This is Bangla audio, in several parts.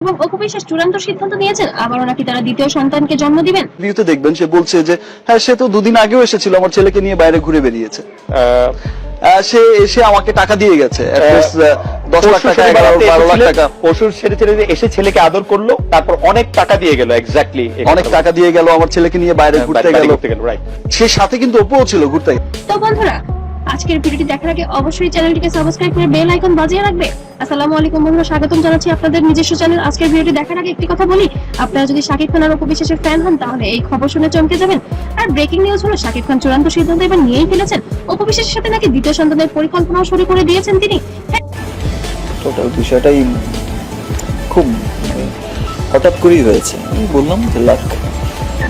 এবং অপু বিশ্বাস চূড়ান্ত সিদ্ধান্ত নিয়েছেন আবারও নাকি তারা দ্বিতীয় সন্তানকে জন্ম দিবেন। ভিডিওতে দেখবেন সে বলছে যে হ্যাঁ সে তো দুদিন আগেও এসেছিল আমার ছেলেকে নিয়ে বাইরে ঘুরে বেরিয়েছে। সে এসে আমাকে টাকা দিয়ে গেছে 10 লাখ টাকা 11-12 লাখ টাকা পশুর ছেড়ে এসে ছেলেকে আদর করলো, তারপর অনেক টাকা দিয়ে গেল। এক্স্যাক্টলি অনেক টাকা দিয়ে গেল, আমার ছেলেকে নিয়ে বাইরে ঘুরতে গেল, রাইট। সে সাথে কিন্তু অপুও ছিল ঘুরতে। তো বন্ধুরা আজকের ভিডিওটি দেখার আগে অবশ্যই চ্যানেলটিকে সাবস্ক্রাইব করে বেল আইকন বাজিয়ে রাখবে। আসসালামু আলাইকুম বন্ধুরা, স্বাগতম জানাচ্ছি আপনাদের নিজস্ব চ্যানেল। আজকের ভিডিওটি দেখার আগে একটি কথা বলি, আপনারা যদি শাকিব খান আর অপু বিশ্বাসের ফ্যান হন তাহলে এই খবর শুনে চমকে যাবেন। আর ব্রেকিং নিউজ হলো শাকিব খান চূড়ান্ত সিদ্ধান্ত এবার নিয়েই ফেলেছেন। অপু বিশ্বাসের সাথে নাকি দ্বিতীয় সন্তানের পরিকল্পনাও শুরু করে দিয়েছেন তিনি। টোটাল বিষয়টাই খুব হঠাৎ করেই হয়েছে। আমি বললাম যে লাখ।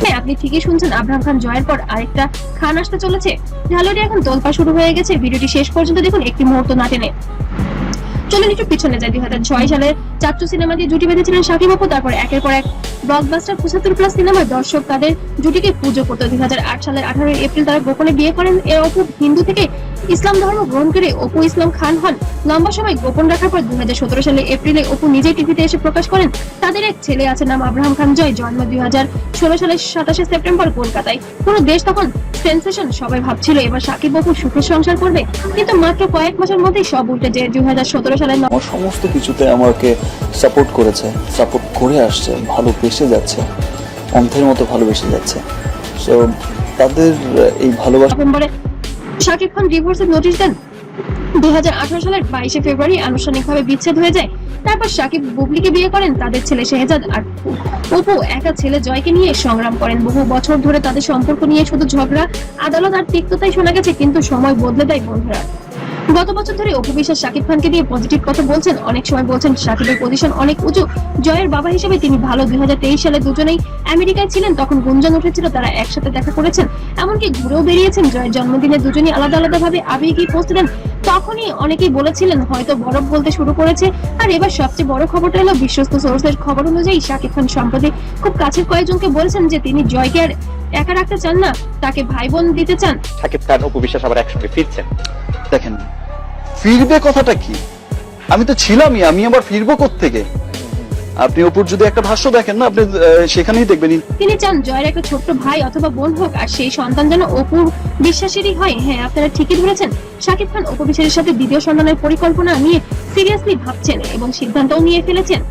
হ্যাঁ, আপনি ঠিকই শুনছেন, আব্রাহাম খান জয়ের পর আরেকটা খান আসতে চলেছে। ঝালুরি এখন তোলপা শুরু হয়ে গেছে। ভিডিওটি শেষ পর্যন্ত দেখুন, একটি মুহূর্ত না টেনে। চলুন একটু পিছনে যাই। 2006 সালের চাচ্চু সিনেমা দিয়ে জুটি বেঁধেছিলেন শাকিব অপু। তারপর একের পর এক ব্লকবাস্টার 75+ সিনেমায় দর্শক তাদের জুটিকে পুজো করত। 2008 সালের 18 এপ্রিল তারা গোপনে বিয়ে করেন। অপু হিন্দু থেকে ইসলাম ধর্ম গ্রহণ করে অপু ইসলাম খান হন। লম্বা সময় গোপন রাখার পর 2017 সালে এপ্রিলে অপু নিজেই টিভিতে এসে প্রকাশ করেন তাদের এক ছেলে আছে, নাম আব্রাহাম খান জয়। জন্ম 2016 সালের 27 সেপ্টেম্বর কলকাতায়। পুরো দেশ তখন সেন্সেশন। সবাই ভাবছিল এবার শাকিব অপু সুখের সংসার করবে, কিন্তু মাত্র কয়েক মাসের মধ্যেই সব উল্টে যায়। 2017 সালের আমার সমস্ত কিছুতে আমাকে সাপোর্ট করেছে, সাপোর্ট করে আসছে, ভালোবেসে যাচ্ছে, অন্ধের মতো ভালোবেসে যাচ্ছে। সো তাদের এই ভালোবাসা নভেম্বরে শাকিব খান ডিভোর্সের নোটিশ দেন। 2018 সালের 22 ফেব্রুয়ারি আনুষ্ঠানিকভাবে বিচ্ছেদ হয়ে যায়। তারপর শাকিব বুবলিকে বিয়ে করেন। তাদের ছেলে শেহজাদ আর অপু একা ছেলে জয়কে নিয়ে সংগ্রাম করেন। বহু বছর ধরে তাদের সম্পর্ক নিয়ে শুধু ঝগড়া, আদালত আর তিক্ততাই শোনা গেছে, কিন্তু সময় বদলে দেয় বন্ধুরা। গত বছর ধরে অপু বিশ্বাস শাকিব খানকে নিয়ে পজিটিভ কথা বলছেন। অনেক সময় বলছেন শাকিবের পজিশন অনেক উঁচু, জয়ের বাবা হিসেবে তিনি ভালো। 2023 সালে দুজনেই আমেরিকায় ছিলেন, তখন গুঞ্জন উঠেছিল তারা একসাথে দেখা করেছেন, এমনকি ঘুরেও বেরিয়েছেন। জয়ের জন্মদিনে দুজনেই আলাদা আলাদা ভাবে আবেগী পোস্ট দেন। তখনই অনেকেই বলেছিলেন হয়তো বরফ বলতে শুরু করেছে। আর এবার সবচেয়ে বড় খবরটা হলো বিশ্বস্ত সোর্সের খবর অনুযায়ী শাকিব খান সম্প্রতি খুব কাছের কয়েকজনকে বলেছেন যে তিনি জয়কে আর একা রাখতে চান না, তাকে ভাই বোন দিতে চান। শাকিব খান অপু বিশ্বাস আবার একসঙ্গে ফিরছেন। দেখেন ফিরবে কথাটা কি, আমি তো ছিলামই, আমি আবার ফিরবো কোত্থেকে? আপনি অপুর যদি একটা ভাষ্য দেখেন না, আপনি সেখানেই দেখবেন তিনি চান জয়ের একটা ছোট্ট ভাই অথবা বোন হোক, আর সেই সন্তান যেন অপু বিশ্বাসেরই হয়। হ্যাঁ, আপনারা ঠিকই ধরেছেন, শাকিব খান অপু বিশ্বাসের সাথে দ্বিতীয় সন্তানের পরিকল্পনা নিয়ে সিরিয়াসলি ভাবছেন এবং সিদ্ধান্তও নিয়ে ফেলেছেন।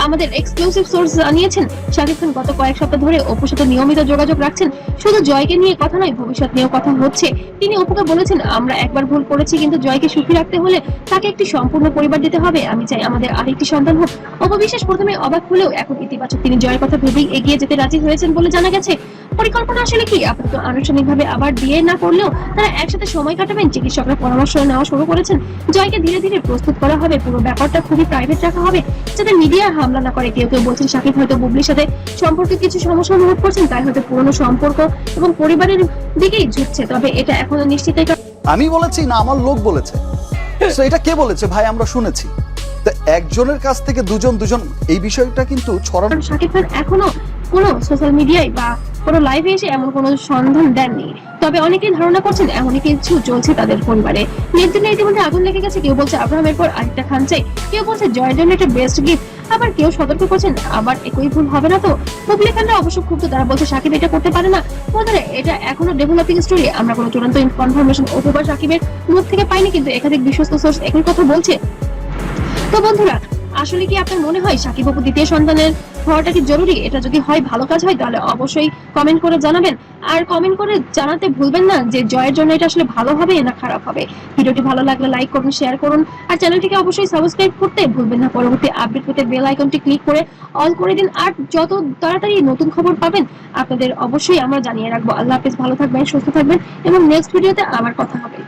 আমাদের এক্সক্লুসিভ সোর্স জানিয়েছেন শাকিব খান গত কয়েক সপ্তাহ ধরে অপুর সাথে নিয়মিত যোগাযোগ রাখছেন। শুধু জয়কে নিয়ে কথা নয়, ভবিষ্যৎ নিয়েও কথা হচ্ছে। তিনি অপুকে বলেছেন, আমরা একবার ভুল করেছি, কিন্তু জয়কে সুখী রাখতে হলে তাকে একটি সম্পূর্ণ পরিবার দিতে হবে। আমি চাই আমাদের আরেকটি সন্তান হোক। অপু বিশ্বাস প্রথমে অবাক হলেও এখন ইতিবাচক। তিনি জয়ের কথা ভেবেই এগিয়ে যেতে রাজি হয়েছেন বলে জানা গেছে। পরিকল্পনা আসলে কি, আপাতত আনুষ্ঠানিকভাবে আবার বিয়ে না করলেও তারা একসাথে সময় কাটাবেন। চিকিৎসকরা পরামর্শ নেওয়া শুরু করেছেন। জয়কে ধীরে ধীরে প্রস্তুত করা হবে, পুরো ব্যাপারটা খুবই প্রাইভেট রাখা হবে যাতে মিডিয়া হামলা না করে। কেউ কেউ বলছেন শাকিব হয়তো বুবলির সাথে সম্পর্কে কিছু সমস্যা অনুভব করছেন, তাই হয়তো পুরনো সম্পর্ক এবং পরিবারের দিকেই ঝুঁকছে। তবে এটা এখনো নিশ্চিত। আমি বলেছি না আমার লোক বলেছে। তো এটা কে বলেছে ভাই? আমরা শুনেছি। তো একজনের কাছ থেকে দুজন এই বিষয়টা কিন্তু ছড়ানো। শাকিব খান এখনো কোনো সোশ্যাল মিডিয়ায় বা কোনো লাইভে এসে এমন কোনো সন্ধান দেননি। তবে অনেকেই ধারণা করছেন এমনই কিছু চলছে তাদের পরিবারে। নেটে ইতিমধ্যে আগুন লেগে গেছে। কেউ বলছে আব্রাহামের পর আরেকটা খান চাই, কেউ বলছে জয়ের জন্য একটা বেস্ট গিফট, আবার কেউ সতর্ক করছেন আবার একই ভুল হবে না তো। বুবলি খানরা অবশ্য ক্ষুব্ধ, তারা বলছে শাকিব এটা করতে পারে না। বন্ধুরা, এটা এখনো ডেভেলপিং স্টোরি। আমরা কোনো চূড়ান্ত কনফার্মেশন অপু বা শাকিবের মুখ থেকে পাইনি, কিন্তু একাধিক বিশ্বস্ত সোর্স একই কথা বলছে। তো বন্ধুরা, আসলে কি আপনার মনে হয় শাকিব অপু দ্বিতীয় সন্তানের হওয়াটা কি জরুরি? এটা যদি হয়, ভালো কাজ হয়, তাহলে অবশ্যই কমেন্ট করে জানাবেন। আর কমেন্ট করে জানাতে ভুলবেন না যে জয়ের জন্য এটা আসলে ভালো হবে না খারাপ হবে। ভিডিওটি ভালো লাগলে লাইক করুন, শেয়ার করুন, আর চ্যানেলটিকে অবশ্যই সাবস্ক্রাইব করতে ভুলবেন না। পরবর্তী আপডেট পেতে বেল আইকনটি ক্লিক করে অল করে দিন। আর যত তাড়াতাড়ি নতুন খবর পাবেন আপনাদের অবশ্যই আমরা জানিয়ে রাখবো। আল্লাহ হাফেজ, ভালো থাকবেন, সুস্থ থাকবেন, এবং নেক্সট ভিডিওতে আবার কথা হবে।